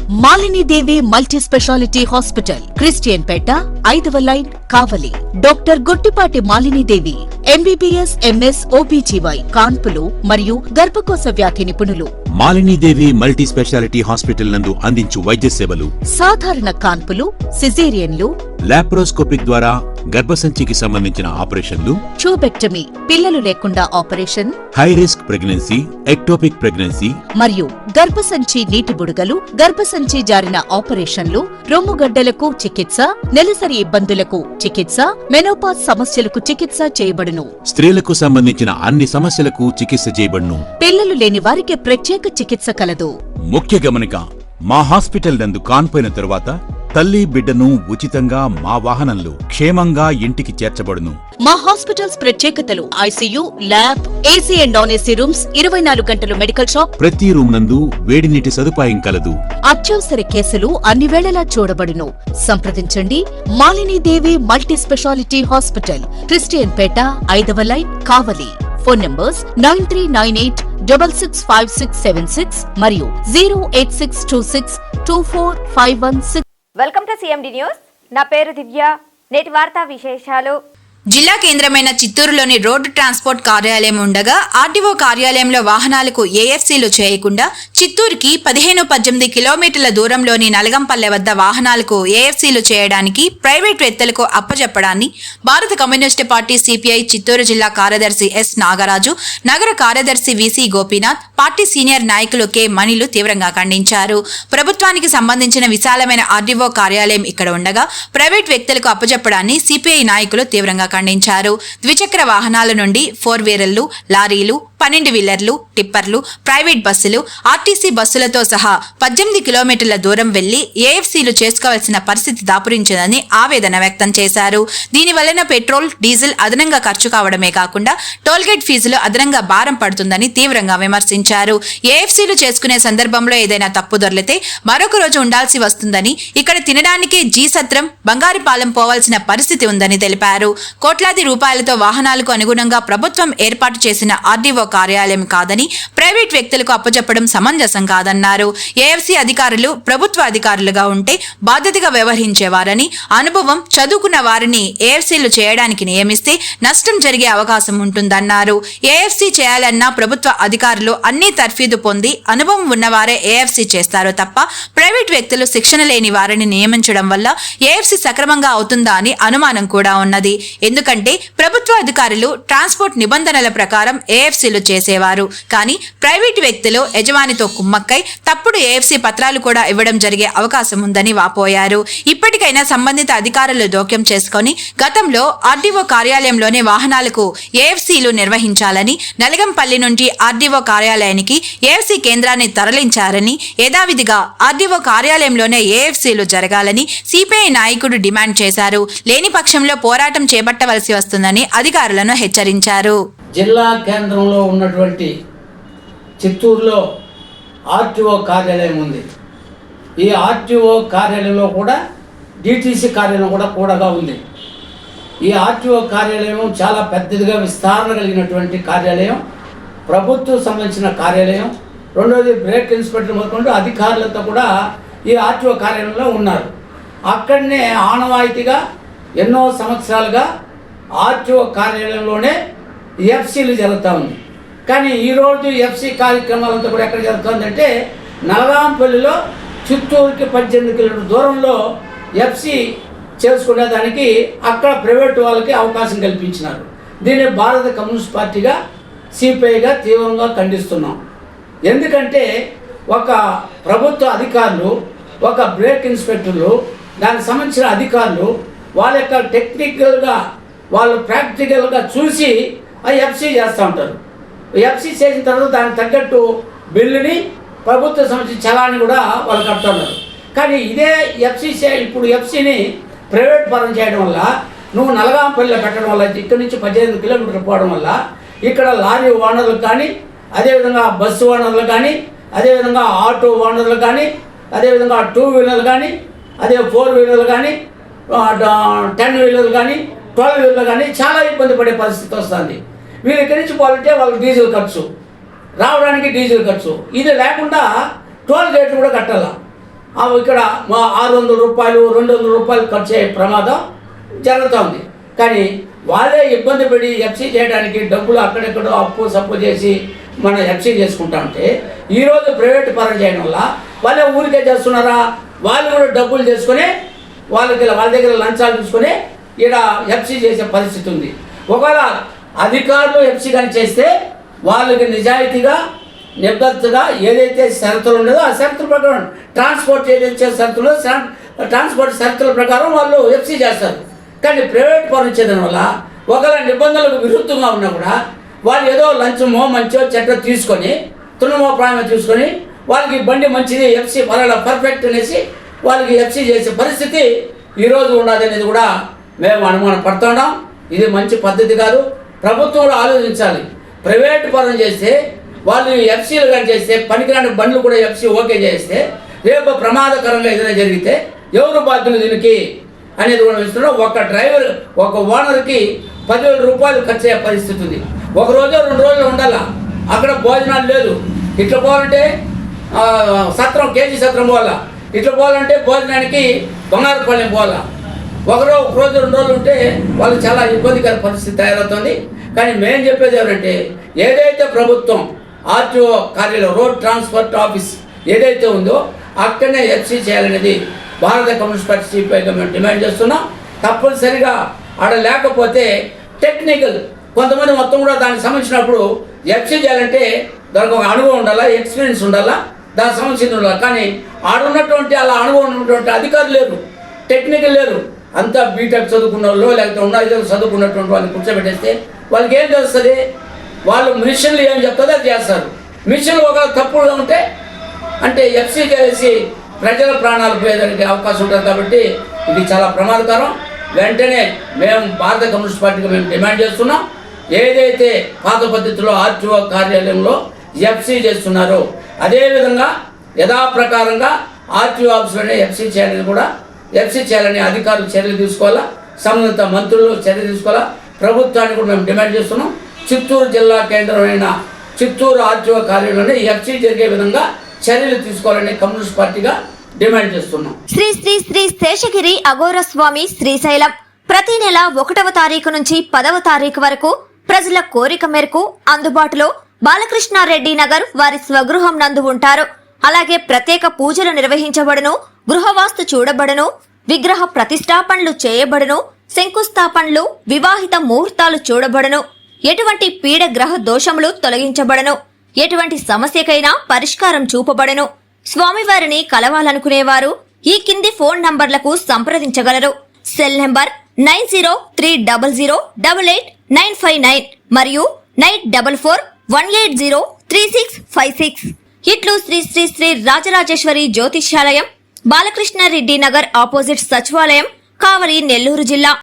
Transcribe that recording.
మాలిని దేవి multi speciality hospital, Christian పేట, 5వ line, కావలి. Doctor Guttipati Malini దేవి, MBBS, MS, OBGY, కాన్పులు మరియు గర్భకోశ వ్యాధి నిపుణులు. మాలిని దేవి మల్టీ స్పెషాలిటీ హాస్పిటల్ నందు అందించు వైద్య సేవలు: సాధారణ కాన్పులు, సిజేరియన్లు, లాప్రోస్కోపిక్ ద్వారా గర్భసంచికి సంబంధించిన ఆపరేషన్లు, ట్యూబెక్టమీ, పిల్లలు లేకుండా operation, high risk pregnancy, ectopic pregnancy మరియు గర్భసంచి నీటి బుడగలు, గర్భసంచి జారిన ఆపరేషన్లు, రొమ్ముగడ్డలకు చికిత్స, నెలసరి ఇబ్బందులకు చికిత్స, మెనోపాజ్ సమస్యలకు చికిత్స చేయబడును. స్త్రీలకు సంబంధించిన అన్ని సమస్యలకు చికిత్స చేయబడును. పిల్లలు లేని వారికి ప్రత్యేక చికిత్స కలదు. ముఖ్య గమనిక: మా హాస్పిటల్ నందు కాన్పోయిన తరువాత తల్లి బిడ్డను ఉచితంగా మా వాహనంలో క్షేమంగా ఇంటికి చేర్చబడును. మా హాస్పిటల్స్ ప్రత్యేకతలు: ICU, lab, AC and non AC rooms, 24 గంటలు మెడికల్ షాప్, ప్రతి రూమ్ నందు వేడి నీటి సదుపాయం కలదు. అత్యవసర కేసులు అన్ని వేళలా చూడబడును. సంప్రదించండి మాలిని దేవి మల్టీ స్పెషాలిటీ హాస్పిటల్, క్రిస్టియన్ పేట, 5వ లైన్, కావలి. ఫోన్ నంబర్స్ 9398665676 మరియు 086262451. Welcome to CMD news. నా పేరు దివ్య. నేటి వార్తా విశేషాలు. జిల్లా కేంద్రమైన చిత్తూరులోని రోడ్డు ట్రాన్స్పోర్ట్ కార్యాలయం ఉండగా ఆర్టీఓ కార్యాలయంలో వాహనాలకు ఏఎఫ్సీలు చేయకుండా చిత్తూరుకి 15-18 కిలోమీటర్ల దూరంలోని నలగంపల్లె వద్ద వాహనాలకు ఏఎఫ్సీలు చేయడానికి ప్రైవేట్ వ్యక్తులకు అప్పజెప్పడాన్ని భారత కమ్యూనిస్టు పార్టీ సిపిఐ చిత్తూరు జిల్లా కార్యదర్శి ఎస్ నాగరాజు, నగర కార్యదర్శి విసి గోపీనాథ్, పార్టీ సీనియర్ నాయకులు కె మణిలు తీవ్రంగా ఖండించారు. ప్రభుత్వానికి సంబంధించిన విశాలమైన ఆర్టీఓ కార్యాలయం ఇక్కడ ఉండగా ప్రైవేట్ వ్యక్తులకు అప్పజెప్పడాన్ని సిపిఐ నాయకులు తీవ్రంగా ఖండించారు. ద్విచక్ర వాహనాల నుండి 4 వీలర్లు, లారీలు, 12 వీలర్లు, టిప్పర్లు, ప్రైవేట్ బస్సులు, ఆర్టీసీ బస్సులతో సహా 18 కిలోమీటర్ల దూరం వెళ్లి ఏఎఫ్సీలు చేసుకోవాల్సిన పరిస్థితి దాపురించిందని ఆవేదన వ్యక్తం చేశారు. దీనివలన పెట్రోల్, డీజిల్ అదనంగా ఖర్చు కావడమే కాకుండా టోల్గేట్ ఫీజులు అదనంగా భారం పడుతుందని తీవ్రంగా విమర్శించారు. ఏఎఫ్సీలు చేసుకునే సందర్భంలో ఏదైనా తప్పు దొర్లితే మరొక రోజు ఉండాల్సి వస్తుందని, ఇక్కడ తినడానికే జీ సత్రం, బంగారుపాలెం పోవాల్సిన పరిస్థితి ఉందని తెలిపారు. కోట్లాది రూపాయలతో వాహనాలకు అనుగుణంగా ప్రభుత్వం ఏర్పాటు చేసిన ఆర్డీఓ కార్యాలయం కాదని ప్రైవేట్ వ్యక్తులకు అప్పచెప్పడం సమంజసం కాదన్నారు. ఏఎఫ్సీ అధికారులు ప్రభుత్వ అధికారులుగా ఉంటే బాధ్యతగా వ్యవహరించేవారని, అనుభవం, చదువుకున్న వారిని ఏఎఫ్సీలు చేయడానికి నియమిస్తే నష్టం జరిగే అవకాశం ఉంటుందన్నారు. ఏఎఫ్సీ చేయాలన్నా ప్రభుత్వ అధికారులు అన్ని తర్ఫీదు పొంది అనుభవం ఉన్నవారే ఏఎఫ్సీ చేస్తారు తప్ప ప్రైవేట్ వ్యక్తులు శిక్షణ లేని వారిని నియమించడం వల్ల ఏఎఫ్సీ సక్రమంగా అవుతుందా అని అనుమానం కూడా ఉన్నది. ఎందుకంటే ప్రభుత్వ అధికారులు ట్రాన్స్పోర్ట్ నిబంధనల ప్రకారం ఏఎఫ్సీలు చేసేవారు. కానీ ప్రైవేటు వ్యక్తులు యజమానితో కుమ్మక్కై తప్పుడు ఏఎఫ్సీ పత్రాలు కూడా ఇవ్వడం జరిగే అవకాశం ఉందని వాపోయారు. ఇప్పటికైనా సంబంధిత అధికారులు జోక్యం చేసుకుని గతంలో ఆర్డీఓ కార్యాలయంలోనే వాహనాలకు ఏఎఫ్సీలు నిర్వహించాలని, నలగంపల్లి నుండి ఆర్డీఓ కార్యాలయానికి ఏఎఫ్సీ కేంద్రాన్ని తరలించారని, యథావిధిగా ఆర్డీఓ కార్యాలయంలోనే ఏఎఫ్సీలు జరగాలని సిపిఐ నాయకుడు డిమాండ్ చేశారు. లేని పక్షంలో పోరాటం చేపట్టవలసి వస్తుందని అధికారులను హెచ్చరించారు. జిల్లా కేంద్రంలో ఉన్నటువంటి చిత్తూరులో ఆర్టీఓ కార్యాలయం ఉంది. ఈ ఆర్టీఓ కార్యాలయంలో కూడా డిటిసి కార్యాలయం కూడా ఉంది. ఈ ఆర్టీఓ కార్యాలయం చాలా పెద్దదిగా విస్తరణ కలిగినటువంటి కార్యాలయం, ప్రభుత్వం సంబంధించిన కార్యాలయం. రెండోది బ్రేక్ ఇన్స్పెక్టర్ మొదలుకుంటూ అధికారులతో కూడా ఈ ఆర్టీఓ కార్యాలయంలో ఉన్నారు. అక్కడనే ఆనవాయితీగా ఎన్నో సంవత్సరాలుగా ఆర్టీఓ కార్యాలయంలోనే ఎఫ్సీలు జరుగుతూ ఉంది. కానీ ఈరోజు ఎఫ్సీ కార్యక్రమాలంతా కూడా ఎక్కడ జరుగుతుందంటే నలగాంపల్లిలో చిత్తూరుకి 18 కిలోమీటర్ల దూరంలో ఎఫ్సీ చేసుకునేదానికి అక్కడ ప్రైవేటు వాళ్ళకి అవకాశం కల్పించినారు. దీన్ని భారత కమ్యూనిస్ట్ పార్టీగా, సిపిఐగా తీవ్రంగా ఖండిస్తున్నాం. ఎందుకంటే ఒక ప్రభుత్వ అధికారులు, ఒక బ్రేక్ ఇన్స్పెక్టర్లు, దానికి సంబంధించిన అధికారులు వాళ్ళ యొక్క టెక్నికల్గా, వాళ్ళు ప్రాక్టికల్గా చూసి ఆ ఎఫ్సీ చేస్తూ ఉంటారు. ఎఫ్సీ చేసిన తర్వాత దానికి తగ్గట్టు బిల్లుని ప్రభుత్వ సంబంధించిన చలాన్ని కూడా వాళ్ళు కడుతున్నారు. కానీ ఇదే ఎఫ్సీ ఇప్పుడు ఎఫ్సీని ప్రైవేట్ పరం చేయడం వల్ల, నువ్వు నలగాంపల్లిలో పెట్టడం వల్ల, ఇక్కడ నుంచి 18 కిలోమీటర్లు పోవడం వల్ల ఇక్కడ లారీ ఓనర్లు కానీ, అదేవిధంగా బస్సు ఓనర్లు కానీ, అదేవిధంగా ఆటో ఓనర్లు కానీ, అదేవిధంగా 2 వీలర్లు కానీ, అదే 4 వీలర్లు కానీ, 10 వీలర్లు కానీ, 12 వీలర్లు కానీ చాలా ఇబ్బంది పడే పరిస్థితి వస్తుంది. వీళ్ళు ఇక్కడి నుంచి పోవాలంటే వాళ్ళకి డీజిల్ ఖర్చు, రావడానికి డీజిల్ ఖర్చు, ఇది లేకుండా టోల్ గేట్లు కూడా కట్టాల. ఇక్కడ 600 రూపాయలు 200 రూపాయలు ఖర్చు అయ్యే ప్రమాదం జరుగుతుంది. కానీ వాళ్ళే ఇబ్బంది పడి ఎఫ్సీ చేయడానికి డబ్బులు అక్కడెక్కడో అప్పు సప్పు చేసి మనం ఎఫ్సీ చేసుకుంటా ఉంటే ఈరోజు ప్రైవేట్ పరం చేయడం వల్ల వాళ్ళే ఊరికే చేస్తున్నారా? వాళ్ళు కూడా డబ్బులు చేసుకొని వాళ్ళ దగ్గర లంచాలు తీసుకొని ఇక్కడ ఎఫ్సీ చేసే పరిస్థితి ఉంది. ఒకవేళ అధికారులు ఎఫ్సీ కానీ చేస్తే వాళ్ళకి నిజాయితీగా నిబద్ధతగా ఏదైతే షరతులు ఉండదో ఆ షరతుల ప్రకారం ట్రాన్స్పోర్ట్ ఏదైతే షరతులు ట్రాన్స్పోర్ట్ షరతుల ప్రకారం వాళ్ళు ఎఫ్సీ చేస్తారు. కానీ ప్రైవేట్ పరం చేయడం వల్ల ఒకవేళ నిబంధనలకు విరుద్ధంగా ఉన్నా కూడా వాళ్ళు ఏదో లంచమో మంచో చెట్ట తీసుకొని తునమో ప్రాణమో తీసుకొని వాళ్ళకి బండి మంచిది ఎఫ్సీ పర్ఫెక్ట్ అనేసి వాళ్ళకి ఎఫ్సీ చేసే పరిస్థితి ఈరోజు ఉన్నది అనేది కూడా మేము అనుమానం పడుతున్నాం. ఇది మంచి పద్ధతి కాదు. ప్రభుత్వం కూడా ఆలోచించాలి. ప్రైవేట్ పరం చేస్తే వాళ్ళు ఎఫ్సీలు కానీ చేస్తే పనికిరాని బండ్లు కూడా ఎఫ్సీ ఓకే చేస్తే రేపు ప్రమాదకరంగా ఏదైనా జరిగితే ఎవరు బాధ్యులు దీనికి అనేది కూడా ఇస్తున్నాం. ఒక డ్రైవర్ ఒక ఓనర్కి 10,000 రూపాయలు ఖర్చు అయ్యే పరిస్థితి ఉంది. ఒక రోజు 2 రోజులు ఉండాలా, అక్కడ భోజనాలు లేదు. ఇట్లా పోవాలంటే సత్రం కేజీ సత్రం పోవాలా, ఇట్లా పోవాలంటే భోజనానికి బంగారుపల్లెం పోవాలా. ఒక రోజు 2 రోజులు ఉంటే వాళ్ళకి చాలా ఇబ్బందికర పరిస్థితి తయారవుతుంది. కానీ మేము చెప్పేది ఎవరంటే ఏదైతే ప్రభుత్వం ఆర్టీఓ కార్యాలయం రోడ్ ట్రాన్స్పోర్ట్ ఆఫీస్ ఏదైతే ఉందో అక్కడనే ఎఫ్సీ చేయాలనేది భారత కమ్యూనిస్ట్ పార్టీ సిపిఐగా మేము డిమాండ్ చేస్తున్నాం. తప్పనిసరిగా ఆడ లేకపోతే టెక్నికల్ కొంతమంది మొత్తం కూడా దానికి సంబంధించినప్పుడు ఎఫ్సీ చేయాలంటే దానికి ఒక అనుభవం ఉండాలా, ఎక్స్పీరియన్స్ ఉండాలా, దానికి సంబంధించి ఉండాలి. కానీ ఆడున్నటువంటి అలా అనుభవం ఉన్నటువంటి అధికారులు లేరు, టెక్నికల్ లేరు. అంతా బీటెక్ చదువుకున్న వాళ్ళు లేకపోతే ఉన్నది చదువుకున్నటువంటి వాళ్ళని కూర్చోబెట్టేస్తే వాళ్ళకి ఏం తెలుస్తుంది? వాళ్ళు మిషన్లు ఏం చెప్తుందో అది చేస్తారు. మిషన్లు ఒక తప్పుగా ఉంటే అంటే ఎఫ్సీ చేసి ప్రజల ప్రాణాలు పోయేదానికి అవకాశం ఉంటుంది. కాబట్టి ఇది చాలా ప్రమాదకరం. వెంటనే మేము భారత కమ్యూనిస్ట్ పార్టీగా మేము డిమాండ్ చేస్తున్నాం. ఏదైతే పాత పద్ధతిలో ఆర్టీఓ కార్యాలయంలో ఎఫ్సీ చేస్తున్నారో అదేవిధంగా యథాప్రకారంగా ఆర్టీఓ ఆఫీసులోనే ఎఫ్సీ చేయాలని అధికారులు చర్యలు తీసుకోవాలా, సంబంధిత మంత్రులు చర్య తీసుకోవాలా. ప్రభుత్వాన్ని కూడా మేము డిమాండ్ చేస్తున్నాం. చిత్తూరు జిల్లా కేంద్రమైన చిత్తూరు ఆర్టీఓ కార్యాలయంలోనే ఎఫ్సీ జరిగే విధంగా చర్యలు తీసుకోవాలని కమ్యూనిస్ట్ పార్టీగా డిమాండ్ చేస్తున్నాం. శ్రీ శ్రీ శ్రీ శేషగిరి అఘోర స్వామి శ్రీశైలం ప్రతి నెల 1వ తారీఖు నుంచి 10వ తారీఖు వరకు ప్రజల కోరిక మేరకు అందుబాటులో బాలకృష్ణారెడ్డి నగర్ వారి స్వగృహం నందు ఉంటారు. అలాగే ప్రత్యేక పూజలు నిర్వహించబడును, గృహవాస్తు చూడబడును, విగ్రహ ప్రతిష్టాపనలు చేయబడును, శంకుస్థాపనలు, వివాహిత ముహూర్తాలు చూడబడును, ఎటువంటి పీడ గ్రహ దోషములు తొలగించబడను, ఎటువంటి సమస్యకైనా పరిష్కారం చూపబడను. స్వామివారిని కలవాలనుకునేవారు ఈ కింది ఫోన్ నంబర్లకు సంప్రదించగలరు. సెల్ నంబర్ 9030088959 మరియు 9441803656. ఇట్లు శ్రీ శ్రీ శ్రీ రాజరాజేశ్వరి జ్యోతిష్యాలయం, బాలకృష్ణారెడ్డి నగర్ ఆపోజిట్ సచివాలయం, కావలి, నెల్లూరు జిల్లా.